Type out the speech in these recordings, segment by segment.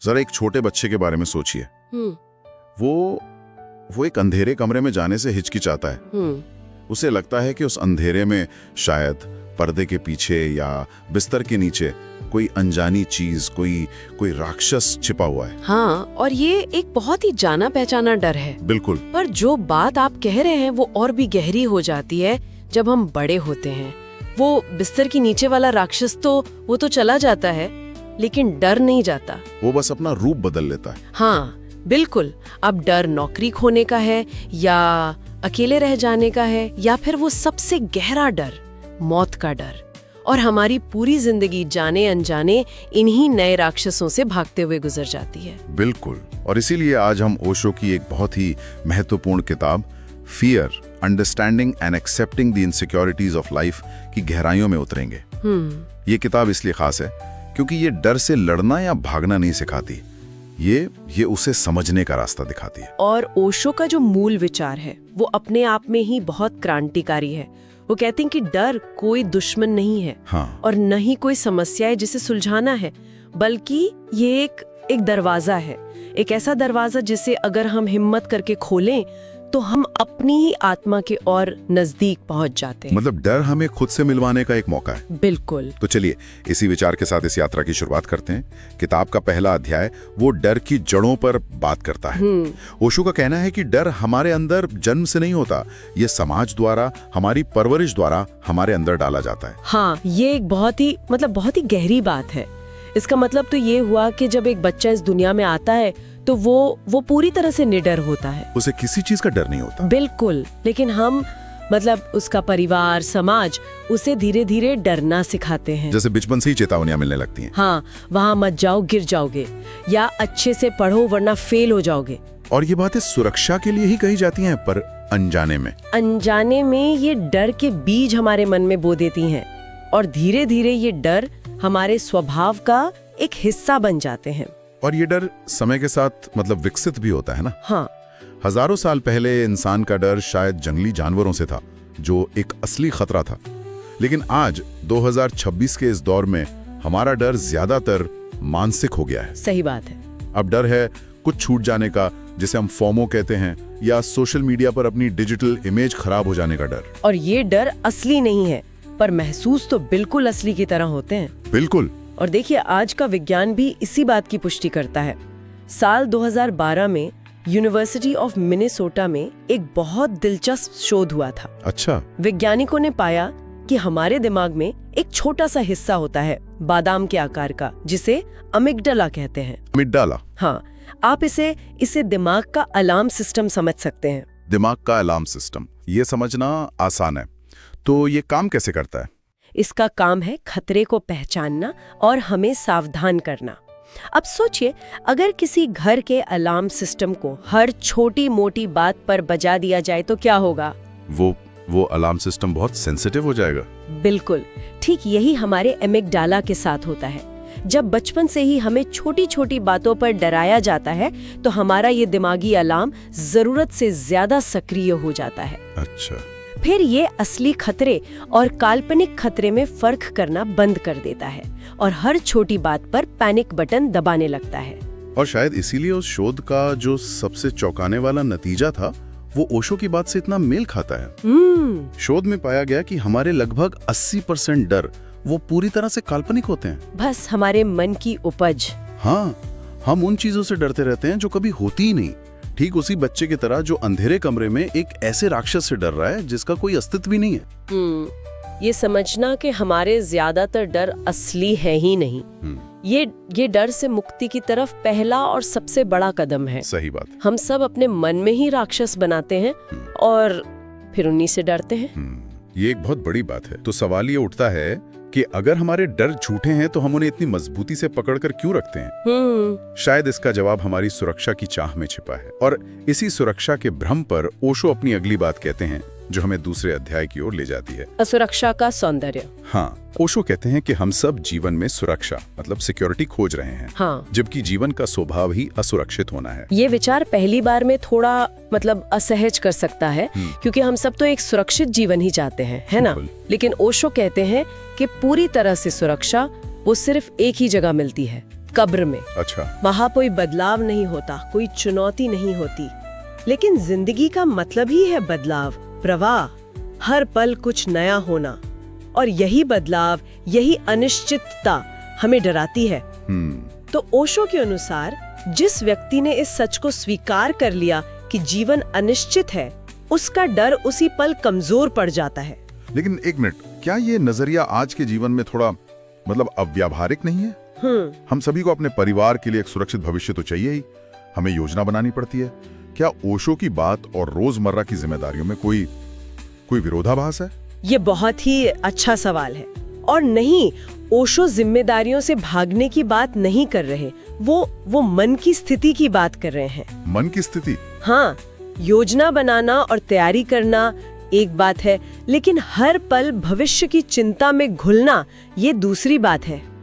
जरा एक छोटे बच्चे के बारे में सोचिए। वो एक अंधेरे कमरे में जाने से हिचकिचाता है। उसे लगता है कि उस अंधेरे में शायद पर्दे के पीछे या बिस्तर के नीचे कोई अनजानी चीज, कोई राक्षस छिपा हुआ है। हाँ, और ये एक बहुत ही जाना पहचाना डर है। बिल्कुल। पर जो बात आप कह रहे हैं वो और भी गहरी हो जाती है जब हम बड़े होते हैं। वो बिस्तर के नीचे वाला राक्षस वो तो चला जाता है, लेकिन डर नहीं जाता। वो बस अपना रूप बदल लेता है। हाँ बिल्कुल। अब डर नौकरी खोने का है, या अकेले रह जाने का है, या फिर वो सबसे गहरा डर, मौत का डर। और हमारी पूरी जिंदगी जाने अनजाने इन्हीं नए राक्षसों से भागते हुए गुजर जाती है। बिल्कुल। और इसीलिए आज हम ओशो की एक बहुत ही महत्वपूर्ण किताब fear, understanding and accepting the insecurities of life की गहराइयों में उतरेंगे। ये किताब इसलिए खास है क्योंकि ये डर से लड़ना या भागना नहीं सिखाती, ये उसे समझने का रास्ता दिखाती है। और ओशो का जो मूल विचार है वो अपने आप में ही बहुत क्रांतिकारी है। वो कहते हैं कि डर कोई दुश्मन नहीं है। हाँ। और न ही कोई समस्या है जिसे सुलझाना है, बल्कि ये एक दरवाजा है, एक ऐसा दरवाजा जिसे अगर हम हिम्मत करके खोलें तो हम अपनी ही आत्मा के और नजदीक पहुंच जाते हैं। मतलब डर हमें खुद से मिलवाने का एक मौका है। बिल्कुल। तो चलिए इसी विचार के साथ इस यात्रा की शुरुआत करते हैं। किताब का पहला अध्याय वो डर की जड़ों पर बात करता है। ओशो का कहना है कि डर हमारे अंदर जन्म से नहीं होता, ये समाज द्वारा, हमारी परवरिश द्वारा हमारे अंदर डाला जाता है। हाँ, ये एक बहुत ही गहरी बात है। इसका मतलब तो ये हुआ कि जब एक बच्चा इस दुनिया में आता है तो वो पूरी तरह से निडर होता है, उसे किसी चीज का डर नहीं होता। बिल्कुल। लेकिन हम उसका परिवार, समाज उसे धीरे धीरे डरना सिखाते हैं। जैसे बचपन से ही चेतावनियां मिलने लगती हैं। हाँ, वहाँ मत जाओ, गिर जाओगे, या अच्छे से पढ़ो वरना फेल हो जाओगे। और ये बातें सुरक्षा के लिए ही कही जाती हैं, पर अनजाने में ये डर के बीज हमारे मन में बो देती हैं, और धीरे धीरे ये डर हमारे स्वभाव का एक हिस्सा बन जाते हैं। और ये डर समय के साथ विकसित भी होता है ना। हाँ। हजारों साल पहले इंसान का डर शायद जंगली जानवरों से था, जो एक असली खतरा था। लेकिन आज 2026 के इस दौर में हमारा डर ज्यादातर मानसिक हो गया है। सही बात है। अब डर है कुछ छूट जाने का, जिसे हम फोमो कहते हैं, या सोशल मीडिया पर अपनी डिजिटल इमेज खराब हो जाने का डर। और ये डर असली नहीं है, पर महसूस तो बिल्कुल असली की तरह होते हैं। बिल्कुल। और देखिए, आज का विज्ञान भी इसी बात की पुष्टि करता है। साल 2012 में यूनिवर्सिटी ऑफ मिनेसोटा में एक बहुत दिलचस्प शोध हुआ था। अच्छा। वैज्ञानिकों ने पाया कि हमारे दिमाग में एक छोटा सा हिस्सा होता है, बादाम के आकार का, जिसे अमिगडाला कहते हैं। अमिगडाला? हाँ, आप इसे दिमाग का अलार्म सिस्टम समझ सकते हैं। दिमाग का अलार्म सिस्टम, ये समझना आसान है। तो ये काम कैसे करता है? इसका काम है खतरे को पहचानना और हमें सावधान करना। अब सोचिए, अगर किसी घर के अलार्म सिस्टम को हर छोटी मोटी बात पर बजा दिया जाए तो क्या होगा? वो अलार्म सिस्टम बहुत सेंसिटिव हो जाएगा। बिल्कुल ठीक यही हमारे एमिगडाला के साथ होता है। जब बचपन से ही हमें छोटी छोटी बातों पर डराया जाता है तो हमारा ये दिमागी अलार्म जरूरत से ज्यादा सक्रिय हो जाता है। अच्छा। फिर ये असली खतरे और काल्पनिक खतरे में फर्क करना बंद कर देता है और हर छोटी बात पर पैनिक बटन दबाने लगता है। और शायद इसीलिए उस शोध का जो सबसे चौंकाने वाला नतीजा था, वो ओशो की बात से इतना मेल खाता है। शोध में पाया गया कि हमारे लगभग 80% डर वो पूरी तरह से काल्पनिक होते हैं, बस हमारे मन की उपज। हाँ, हम उन चीजों से डरते रहते हैं जो कभी होती ही नहीं। ठीक उसी बच्चे की तरह जो अंधेरे कमरे में एक ऐसे राक्षस से डर रहा है जिसका कोई अस्तित्व ही नहीं है। ये समझना कि हमारे ज्यादातर डर असली है ही नहीं, ये डर से मुक्ति की तरफ पहला और सबसे बड़ा कदम है। सही बात। हम सब अपने मन में ही राक्षस बनाते हैं और फिर उन्हीं से डरते हैं। ये एक बहुत बड़ी बात है। तो सवाल ये उठता है कि अगर हमारे डर झूठे हैं तो हम उन्हें इतनी मजबूती से पकड़कर क्यों रखते हैं? शायद इसका जवाब हमारी सुरक्षा की चाह में छिपा है। और इसी सुरक्षा के भ्रम पर ओशो अपनी अगली बात कहते हैं, जो हमें दूसरे अध्याय की ओर ले जाती है, असुरक्षा का सौंदर्य। हाँ, ओशो कहते हैं कि हम सब जीवन में सुरक्षा सिक्योरिटी खोज रहे हैं। हाँ। जबकि जीवन का स्वभाव ही असुरक्षित होना है। ये विचार पहली बार में थोड़ा असहज कर सकता है, क्योंकि हम सब तो एक सुरक्षित जीवन ही चाहते हैं, है ना? लेकिन ओशो कहते हैं कि पूरी तरह से सुरक्षा वो सिर्फ एक ही जगह मिलती है, कब्र में। अच्छा। वहां कोई बदलाव नहीं होता, कोई चुनौती नहीं होती। लेकिन जिंदगी का मतलब ही है बदलाव, प्रवाह, हर पल कुछ नया होना। और यही बदलाव, यही अनिश्चितता हमें डराती है। तो ओशो के अनुसार जिस व्यक्ति ने इस सच को स्वीकार कर लिया कि जीवन अनिश्चित है, उसका डर उसी पल कमजोर पड़ जाता है। लेकिन एक मिनट, क्या ये नजरिया आज के जीवन में थोड़ा मतलब अव्यावहारिक नहीं है? हम सभी को अपने परिवार के लिए एक सुरक्षित भविष्य तो चाहिए ही, हमें योजना बनानी पड़ती है। क्या ओशो की बात और रोजमर्रा की जिम्मेदारियों में कोई विरोधाभास है? ये बहुत ही अच्छा सवाल है। और नहीं, ओशो जिम्मेदारियों से भागने की बात नहीं कर रहे, वो मन की स्थिति की बात कर रहे हैं। मन की स्थिति? हाँ, योजना बनाना और तैयारी करना एक बात है, लेकिन हर पल भविष्य की चिंता में घुलना ये दूसरी बात है।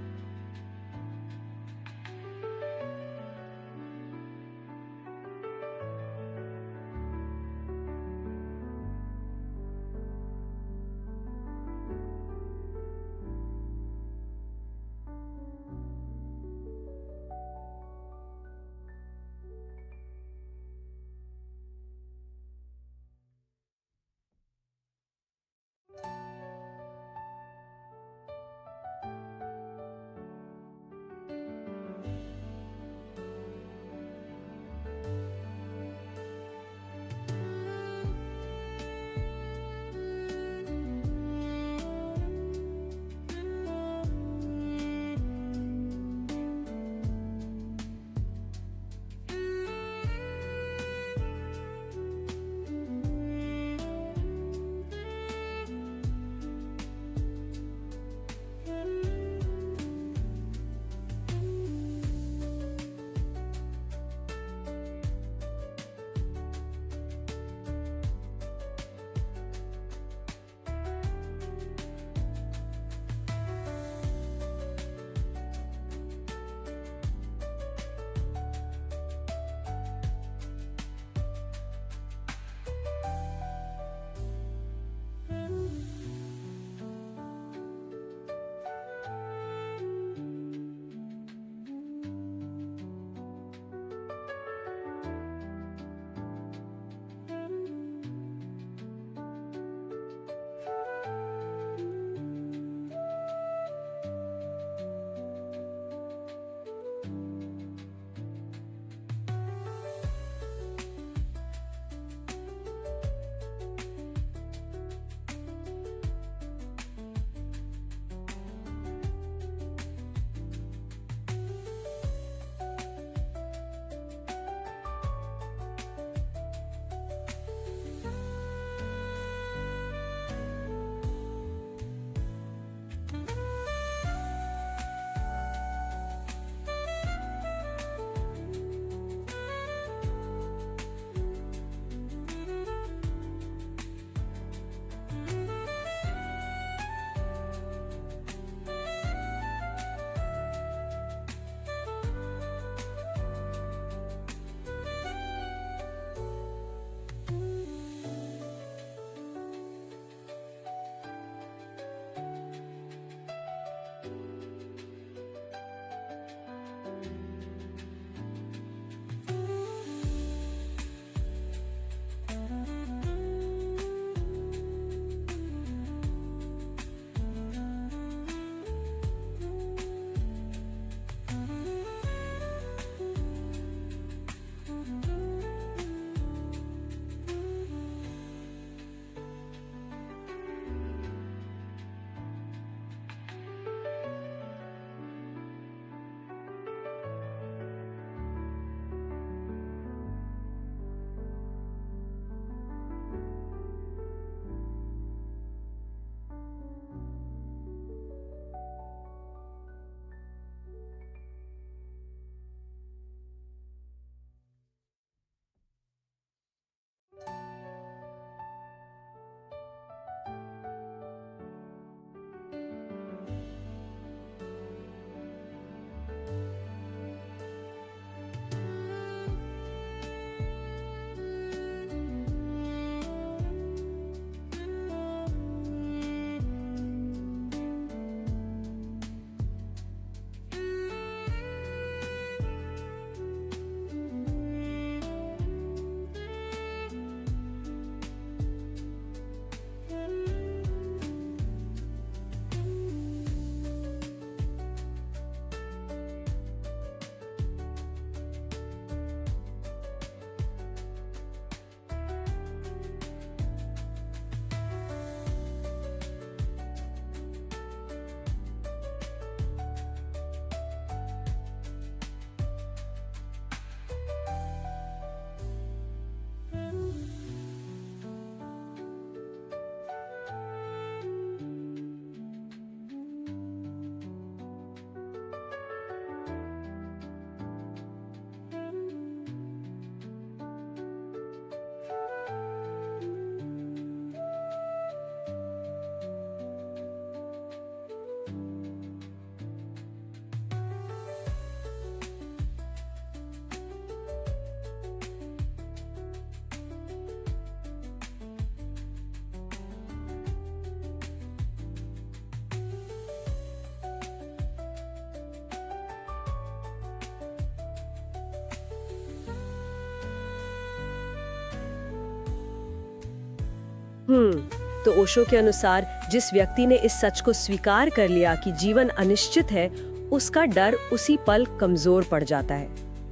तो ओशो के अनुसार जिस व्यक्ति ने इस सच को स्वीकार कर लिया कि जीवन अनिश्चित है, उसका डर उसी पल कमजोर पड़ जाता है।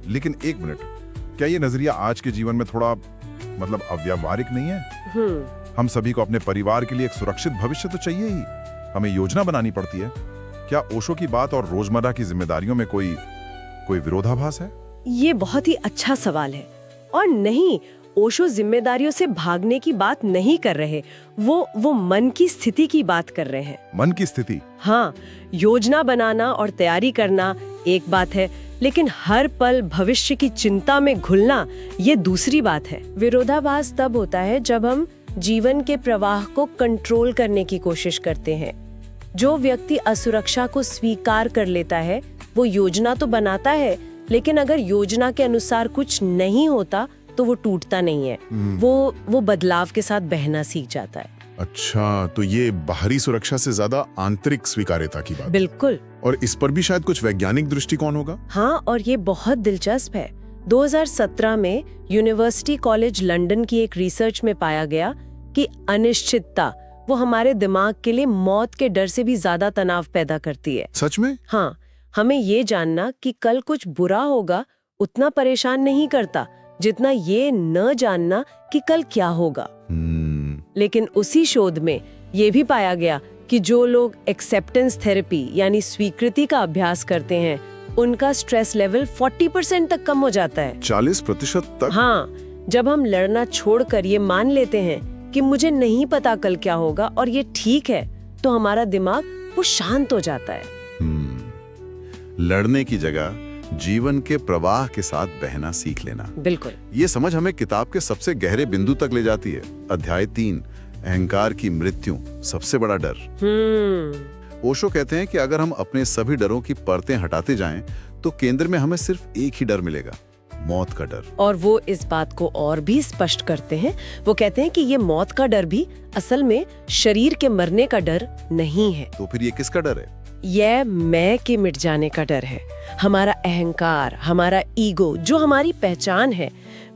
लेकिन एक मिनट, क्या ये नजरिया आज के जीवन में थोड़ा मतलब अव्यावहारिक नहीं है? हम सभी को अपने परिवार के लिए एक सुरक्षित भविष्य तो चाहिए ही, हमें योजना बनानी पड़ती है। क्या ओशो की बात और रोजमर्रा की जिम्मेदारियों में कोई विरोधाभास है? ये बहुत ही अच्छा सवाल है। और नहीं, ओशो जिम्मेदारियों से भागने की बात नहीं कर रहे, वो मन की स्थिति की बात कर रहे हैं। मन की स्थिति? हाँ, योजना बनाना और तैयारी करना एक बात है, लेकिन हर पल भविष्य की चिंता में घुलना ये दूसरी बात है। विरोधाभास तब होता है जब हम जीवन के प्रवाह को कंट्रोल करने की कोशिश करते हैं। जो व्यक्ति असुरक्षा को स्वीकार कर लेता है, वो योजना तो बनाता है, लेकिन अगर योजना के अनुसार कुछ नहीं होता तो वो टूटता नहीं है। वो बदलाव के साथ बहना सीख जाता है। अच्छा, तो ये बाहरी सुरक्षा से ज्यादा आंतरिक स्वीकार्यता की बात। बिल्कुल। और इस पर भी शायद कुछ वैज्ञानिक दृष्टिकोण होगा। हाँ, और ये बहुत दिलचस्प है। 2017 में यूनिवर्सिटी कॉलेज लंदन की एक रिसर्च में पाया गया कि अनिश्चितता वो हमारे दिमाग के लिए मौत के डर से भी ज्यादा तनाव पैदा करती है। सच में? हाँ, हमें ये जानना कि कल कुछ बुरा होगा उतना परेशान नहीं करता जितना ये न जानना कि कल क्या होगा। लेकिन उसी शोध में ये भी पाया गया कि जो लोग एक्सेप्टेंस थेरेपी यानी स्वीकृति का अभ्यास करते हैं, उनका स्ट्रेस लेवल 40% तक कम हो जाता है। 40% तक? हाँ, जब हम लड़ना छोड़कर ये मान लेते हैं कि मुझे नहीं पता कल क्या होगा और ये ठीक है, तो हमारा दिमाग वो शांत हो जाता है। लड़ने की जगह जीवन के प्रवाह के साथ बहना सीख लेना। बिल्कुल। ये समझ हमें किताब के सबसे गहरे बिंदु तक ले जाती है। अध्याय 3, अहंकार की मृत्यु, सबसे बड़ा डर। ओशो कहते हैं कि अगर हम अपने सभी डरों की परतें हटाते जाएं, तो केंद्र में हमें सिर्फ एक ही डर मिलेगा, मौत का डर। और वो इस बात को और भी स्पष्ट करते हैं। वो कहते हैं कि ये मौत का डर भी असल में शरीर के मरने का डर नहीं है। तो फिर ये किसका डर है? यह मैं के मिट जाने का डर है। हमारा अहंकार, हमारा ईगो, जो हमारी पहचान है,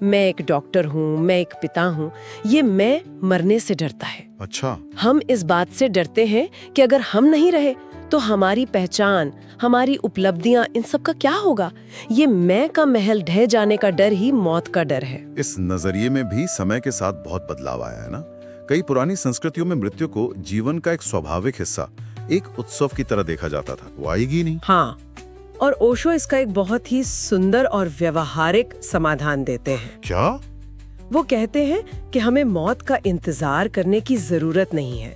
मैं एक डॉक्टर हूँ, मैं एक पिता हूँ, ये मैं मरने से डरता है। अच्छा। हम इस बात से डरते हैं कि अगर हम नहीं रहे तो हमारी पहचान, हमारी उपलब्धियां, इन सब का क्या होगा। ये मैं का महल ढह जाने का डर ही मौत का डर है। इस नजरिए में भी समय के साथ बहुत बदलाव आया है ना। कई पुरानी संस्कृतियों में मृत्यु को जीवन का एक स्वाभाविक हिस्सा, एक उत्सव की तरह देखा जाता था। वो आएगी नहीं। हाँ, और ओशो इसका एक बहुत ही सुंदर और व्यवहारिक समाधान देते हैं। क्या? वो कहते हैं कि हमें मौत का इंतजार करने की जरूरत नहीं है।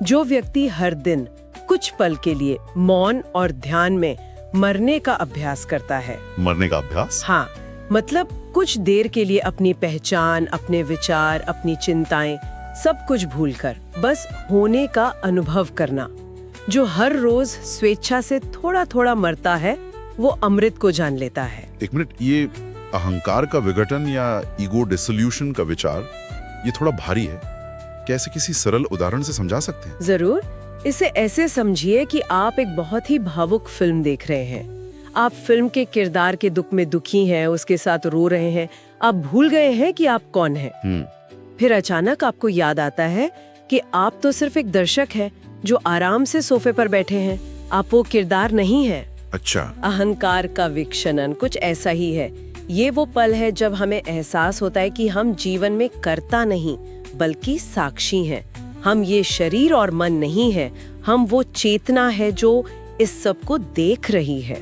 जो व्यक्ति हर दिन कुछ पल के लिए मौन और ध्यान में मरने का अभ्यास करता है। मरने का अभ्यास? हाँ, मतलब कुछ देर के लिए अपनी पहचान, अपने विचार, अपनी चिंताएं, सब कुछ भूलकर बस होने का अनुभव करना। जो हर रोज स्वेच्छा से थोड़ा थोड़ा मरता है, वो अमृत को जान लेता है। एक मिनट, ये अहंकार का विघटन या ईगो डिसोल्यूशन का विचार, ये थोड़ा भारी है। कैसे किसी सरल उदाहरण से समझा सकते हैं? जरूर। इसे ऐसे समझिए कि आप एक बहुत ही भावुक फिल्म देख रहे हैं। आप फिल्म के किरदार के दुख में दुखी हैं, उसके साथ रो रहे हैं, आप भूल गए हैं कि आप कौन हैं। फिर अचानक आपको याद आता है कि आप तो सिर्फ एक दर्शक हैं जो आराम से सोफे पर बैठे हैं, आप वो किरदार नहीं है। अच्छा। अहंकार का विक्षणन कुछ ऐसा ही है। ये वो पल है जब हमें एहसास होता है कि हम जीवन में कर्ता नहीं बल्कि साक्षी हैं। हम ये शरीर और मन नहीं है, हम वो चेतना है जो इस सब को देख रही है।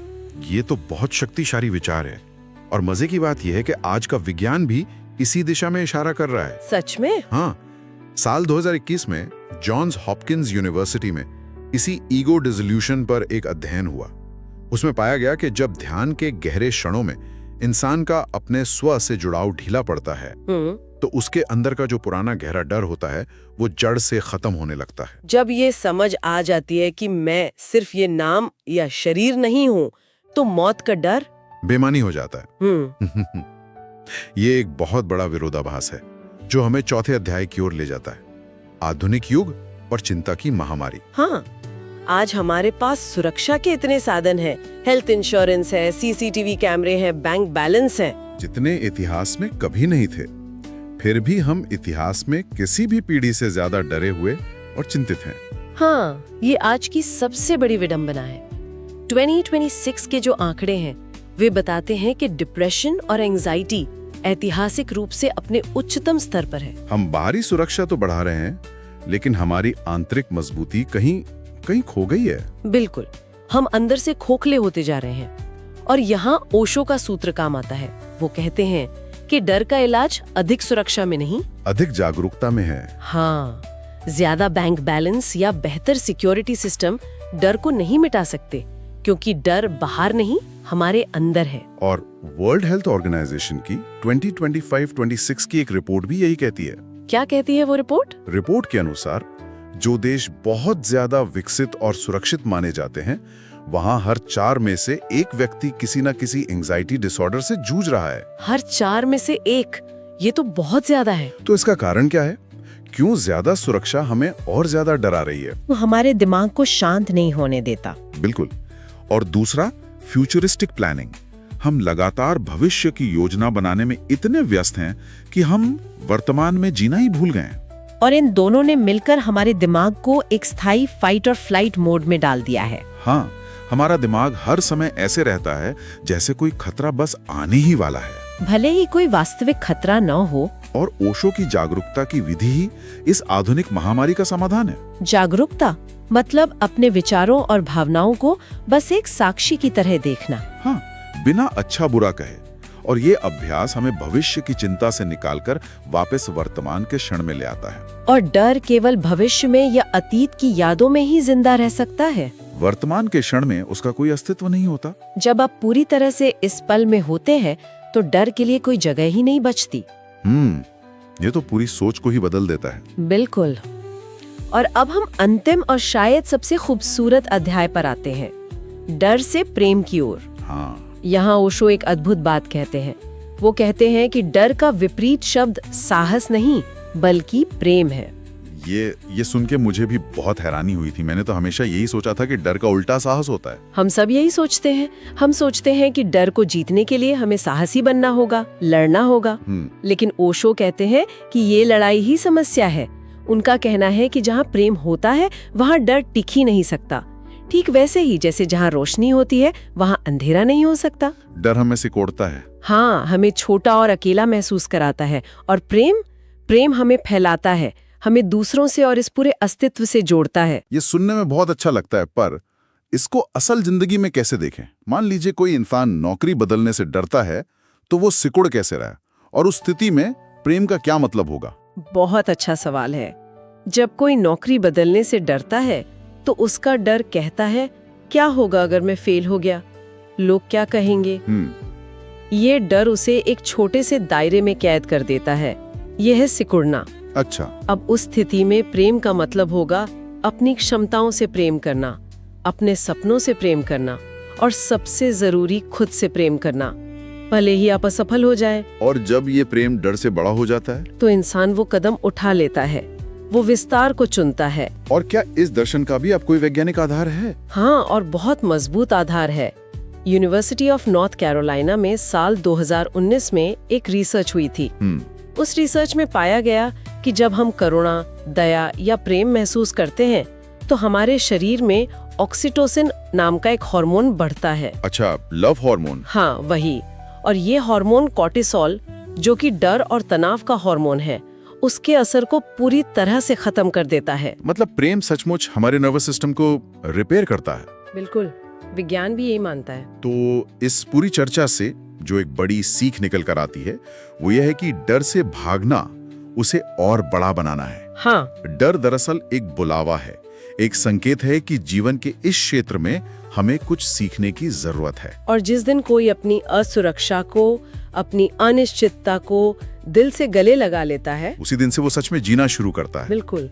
ये तो बहुत शक्तिशाली विचार है। और मजे की बात यह है कि आज का विज्ञान भी इसी दिशा में इशारा कर रहा है। सच में? हाँ, साल 2021 में जॉन्स हॉपकिंस यूनिवर्सिटी में इसी ईगो डिसोल्यूशन पर एक अध्ययन हुआ। उसमें पाया गया कि जब ध्यान के गहरे क्षणों में इंसान का अपने स्व से जुड़ाव ढीला पड़ता है, तो उसके अंदर का जो पुराना गहरा डर होता है वो जड़ से खत्म होने लगता है। जब ये समझ आ जाती है कि मैं सिर्फ ये नाम या शरीर नहीं हूँ, तो मौत का डर बेमानी हो जाता है। ये एक बहुत बड़ा विरोधाभास है जो हमें चौथे अध्याय की ओर ले जाता है, आधुनिक युग और चिंता की महामारी। हाँ, आज हमारे पास सुरक्षा के इतने साधन हैं, हेल्थ इंश्योरेंस है, सीसीटीवी कैमरे हैं, बैंक बैलेंस है, जितने इतिहास में कभी नहीं थे। फिर भी हम इतिहास में किसी भी पीढ़ी से ज्यादा डरे हुए और चिंतित हैं। हाँ, ये आज की सबसे बड़ी विडंबना है। 2026 के जो आंकड़े हैं वे बताते हैं कि डिप्रेशन और एंजाइटी ऐतिहासिक रूप से अपने उच्चतम स्तर पर है। हम बाहरी सुरक्षा तो बढ़ा रहे हैं, लेकिन हमारी आंतरिक मजबूती कहीं कहीं खो गई है। बिल्कुल, हम अंदर से खोखले होते जा रहे हैं। और यहाँ ओशो का सूत्र काम आता है। वो कहते हैं कि डर का इलाज अधिक सुरक्षा में नहीं, अधिक जागरूकता में है। हाँ, ज्यादा बैंक बैलेंस या बेहतर सिक्योरिटी सिस्टम डर को नहीं मिटा सकते, क्योंकि डर बाहर नहीं, हमारे अंदर है। और वर्ल्ड हेल्थ ऑर्गेनाइजेशन की 2025-26 की एक रिपोर्ट भी यही कहती है। क्या कहती है वो रिपोर्ट? रिपोर्ट के अनुसार जो देश बहुत ज्यादा विकसित और सुरक्षित माने जाते हैं, वहां हर 4 में से एक व्यक्ति किसी न किसी एंजाइटी डिसऑर्डर से जूझ रहा है। हर 4 में से एक, ये तो बहुत ज्यादा है। तो इसका कारण क्या है? क्यों ज्यादा सुरक्षा हमें और ज्यादा डरा रही है? वो हमारे दिमाग को शांत नहीं होने देता। बिल्कुल। और दूसरा, फ्यूचरिस्टिक प्लानिंग। हम लगातार भविष्य की योजना बनाने में इतने व्यस्त हैं कि हम वर्तमान में जीना ही भूल गए हैं। और इन दोनों ने मिलकर हमारे दिमाग को एक स्थायी फाइट और फ्लाइट मोड में डाल दिया है। हाँ, हमारा दिमाग हर समय ऐसे रहता है जैसे कोई खतरा बस आने ही वाला है, भले ही कोई वास्तविक खतरा न हो। और ओशो की जागरूकता की विधि ही इस आधुनिक महामारी का समाधान है। जागरूकता मतलब अपने विचारों और भावनाओं को बस एक साक्षी की तरह देखना। हाँ, बिना अच्छा बुरा कहे। और ये अभ्यास हमें भविष्य की चिंता से निकालकर वापस वर्तमान के क्षण में ले आता है। और डर केवल भविष्य में या अतीत की यादों में ही जिंदा रह सकता है। वर्तमान के क्षण में उसका कोई अस्तित्व नहीं होता। जब आप पूरी तरह से इस पल में होते हैं तो डर के लिए कोई जगह ही नहीं बचती। ये तो पूरी सोच को ही बदल देता है। बिल्कुल। और अब हम अंतिम और शायद सबसे खूबसूरत अध्याय पर आते हैं, डर से प्रेम की ओर। हाँ, यहाँ ओशो एक अद्भुत बात कहते हैं। वो कहते हैं कि डर का विपरीत शब्द साहस नहीं बल्कि प्रेम है। ये सुन के मुझे भी बहुत हैरानी हुई थी। मैंने तो हमेशा यही सोचा था कि डर का उल्टा साहस होता है। हम सब यही सोचते हैं। हम सोचते हैं कि डर को जीतने के लिए हमें साहसी बनना होगा, लड़ना होगा। लेकिन ओशो कहते हैं कि ये लड़ाई ही समस्या है। उनका कहना है कि जहाँ प्रेम होता है वहाँ डर टिक ही नहीं सकता। ठीक वैसे ही जैसे जहाँ रोशनी होती है वहाँ अंधेरा नहीं हो सकता। डर हमें सिकोड़ता है। हाँ, हमें छोटा और अकेला महसूस कराता है। और प्रेम हमें फैलाता है, हमें दूसरों से और इस पूरे अस्तित्व से जोड़ता है। ये सुनने में बहुत अच्छा लगता है, पर इसको असल जिंदगी में कैसे देखें? मान लीजिए कोई इंसान नौकरी बदलने से डरता है, तो वो सिकुड़ कैसे रहा? और उस स्थिति में प्रेम का क्या मतलब होगा? बहुत अच्छा सवाल है। जब कोई नौकरी बदलने से डरता है तो उसका डर कहता है, क्या होगा अगर मैं फेल हो गया? लोग क्या कहेंगे? ये डर उसे एक छोटे से दायरे में कैद कर देता है। यह है सिकुड़ना। अच्छा। अब उस स्थिति में प्रेम का मतलब होगा अपनी क्षमताओं से प्रेम करना, अपने सपनों से प्रेम करना, और सबसे जरूरी खुद से प्रेम करना, भले ही आप असफल हो जाए। और जब ये प्रेम डर से बड़ा हो जाता है तो इंसान वो कदम उठा लेता है, वो विस्तार को चुनता है। और क्या इस दर्शन का भी अब कोई वैज्ञानिक आधार है? हाँ, और बहुत मजबूत आधार है। यूनिवर्सिटी ऑफ नॉर्थ कैरोलिना में साल 2019 में एक रिसर्च हुई थी। उस रिसर्च में पाया गया कि जब हम करुणा, दया या प्रेम महसूस करते हैं तो हमारे शरीर में ऑक्सीटोसिन नाम का एक हार्मोन बढ़ता है। अच्छा, लव हार्मोन। हाँ, वही। और ये हार्मोन कॉर्टिसोल, जो कि डर और तनाव का हार्मोन है, उसके असर को पूरी तरह से खत्म कर देता है। मतलब प्रेम सचमुच हमारे नर्वस सिस्टम को रिपेयर करता है। बिल्कुल, विज्ञान भी यही मानता है। तो इस पूरी चर्चा से जो एक बड़ी सीख निकल कर आती है वो यह है कि डर से भागना उसे और बड़ा बनाना है। हाँ, डर दरअसल एक बुलावा है, एक संकेत है कि जीवन के इस क्षेत्र में हमें कुछ सीखने की जरूरत है। और जिस दिन कोई अपनी असुरक्षा को, अपनी अनिश्चितता को दिल से गले लगा लेता है, उसी दिन से वो सच में जीना शुरू करता है। बिल्कुल।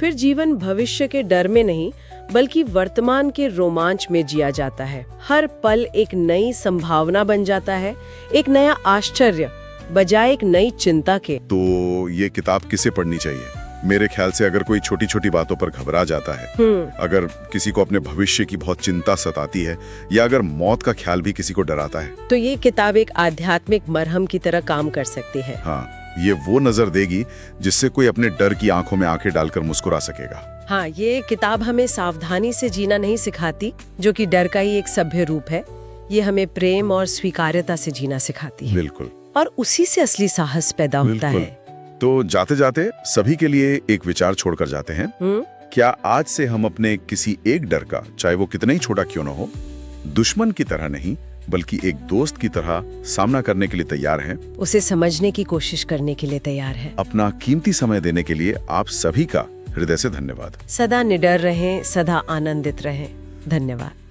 फिर जीवन भविष्य के डर में नहीं बल्कि वर्तमान के रोमांच में जिया जाता है। हर पल एक नई संभावना बन जाता है, एक नया आश्चर्य बजाय एक नई चिंता के। तो ये किताब किसे पढ़नी चाहिए? मेरे ख्याल से अगर कोई छोटी छोटी बातों पर घबरा जाता है, अगर किसी को अपने भविष्य की बहुत चिंता सताती है, या अगर मौत का ख्याल भी किसी को डराता है, तो ये किताब एक आध्यात्मिक मरहम की तरह काम कर सकती है। हाँ, ये वो नजर देगी जिससे कोई अपने डर की आंखों में आंखें डालकर मुस्कुरा सकेगा। हाँ, ये किताब हमें सावधानी से जीना नहीं सिखाती, जो कि डर का ही एक सभ्य रूप है। ये हमें प्रेम और स्वीकार्यता से जीना सिखाती है, बिल्कुल। और उसी से असली साहस पैदा होता बिल्कुल। है। तो जाते जाते सभी के लिए एक विचार छोड़कर जाते हैं। क्या आज से हम अपने किसी एक डर का, चाहे वो कितना ही छोटा क्यों ना हो, दुश्मन की तरह नहीं बल्कि एक दोस्त की तरह सामना करने के लिए तैयार हैं? उसे समझने की कोशिश करने के लिए तैयार है। अपना कीमती समय देने के लिए आप सभी का हृदय से धन्यवाद। सदा निडर रहें, सदा आनंदित रहें। धन्यवाद।